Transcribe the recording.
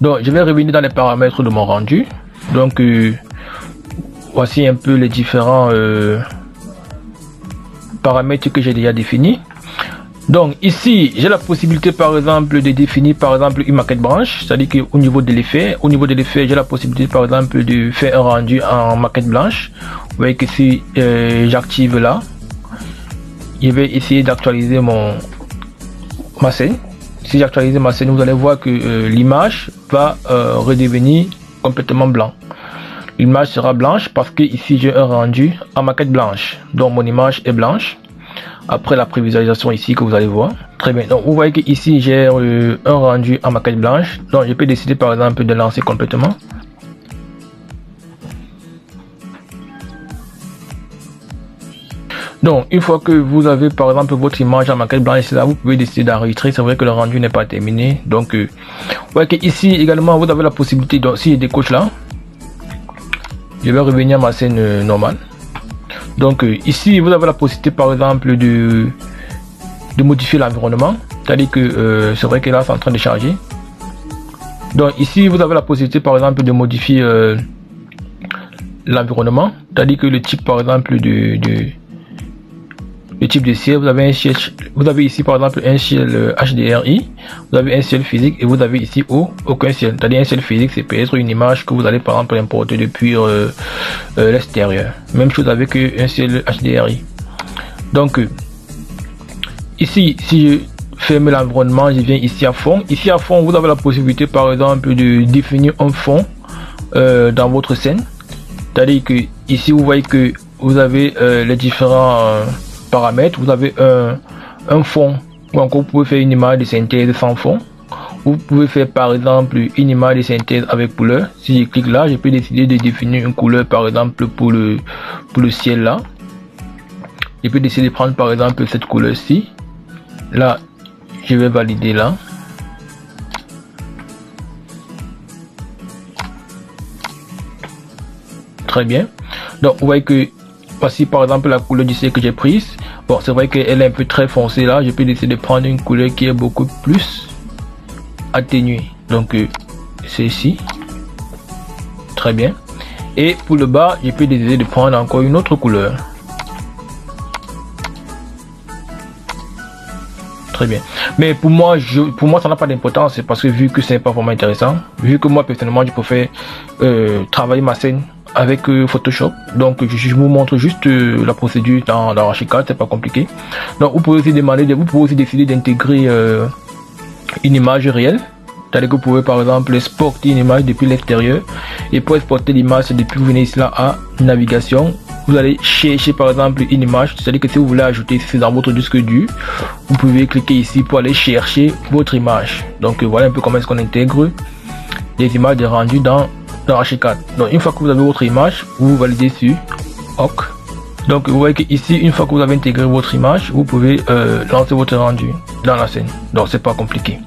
Donc je vais revenir dans les paramètres de mon rendu. Donc voici un peu les différents paramètres que j'ai déjà définis. Donc ici j'ai la possibilité par exemple de définir par exemple une maquette blanche, c'est-à-dire qu'au niveau de l'effet, j'ai la possibilité par exemple de faire un rendu en maquette blanche. Vous voyez que si j'active là, je vais essayer d'actualiser ma scène. Si j'actualise ma scène, vous allez voir que l'image va redevenir complètement blanc. L'image sera blanche parce que ici j'ai un rendu en maquette blanche, donc mon image est blanche. Après la prévisualisation ici que vous allez voir, très bien. Donc vous voyez que ici j'ai un rendu en maquette blanche, donc je peux décider par exemple de lancer complètement. Donc une fois que vous avez par exemple votre image en maquette blanche, là vous pouvez décider d'enregistrer. C'est vrai que le rendu n'est pas terminé, donc vous voyez que ici également vous avez la possibilité, donc si je décoche là, je vais revenir à ma scène normale. Donc ici vous avez la possibilité par exemple de modifier l'environnement, c'est-à-dire que c'est vrai que là c'est en train de charger. Donc ici vous avez la possibilité par exemple de modifier l'environnement, c'est-à-dire que le type par exemple le type de ciel, vous avez un ciel, vous avez ici par exemple un ciel HDRI, vous avez un ciel physique et vous avez ici aucun ciel. C'est-à-dire un ciel physique, c'est peut-être une image que vous allez par exemple importer depuis l'extérieur. Même chose avec un ciel HDRI. Donc ici, si je ferme l'environnement, je viens ici à fond. Ici à fond, vous avez la possibilité par exemple de définir un fond dans votre scène. C'est-à-dire que ici vous voyez que vous avez les différents paramètres. Vous avez un fond, ou encore vous pouvez faire une image de synthèse sans fond. Vous pouvez faire par exemple une image de synthèse avec couleur. Si je clique là, je peux décider de définir une couleur par exemple pour le ciel là. Je peux décider de prendre par exemple cette couleur-ci. Là, je vais valider là. Très bien. Donc vous voyez que voici par exemple la couleur du ciel que j'ai prise. Bon, c'est vrai qu'elle est un peu très foncée là. Je peux décider de prendre une couleur qui est beaucoup plus atténuée. Donc c'est ici. Très bien. Et pour le bas, je peux décider de prendre encore une autre couleur. Très bien. Mais pour moi ça n'a pas d'importance, c'est parce que vu que c'est pas vraiment intéressant, vu que moi personnellement je préfère travailler ma scène avec Photoshop, donc je vous montre juste la procédure dans Archicad, c'est pas compliqué. Donc vous pouvez aussi décider d'intégrer une image réelle, c'est-à-dire que vous pouvez par exemple exporter une image depuis l'extérieur, et pour exporter l'image depuis, vous venez ici là à navigation, vous allez chercher par exemple une image, c'est-à-dire que si vous voulez ajouter c'est dans votre disque dur, vous pouvez cliquer ici pour aller chercher votre image. Donc voilà un peu comment est-ce qu'on intègre les images de rendu dans Archicad. Donc une fois que vous avez votre image, vous validez sur OK. Donc vous voyez que ici, une fois que vous avez intégré votre image, vous pouvez lancer votre rendu dans la scène. Donc c'est pas compliqué.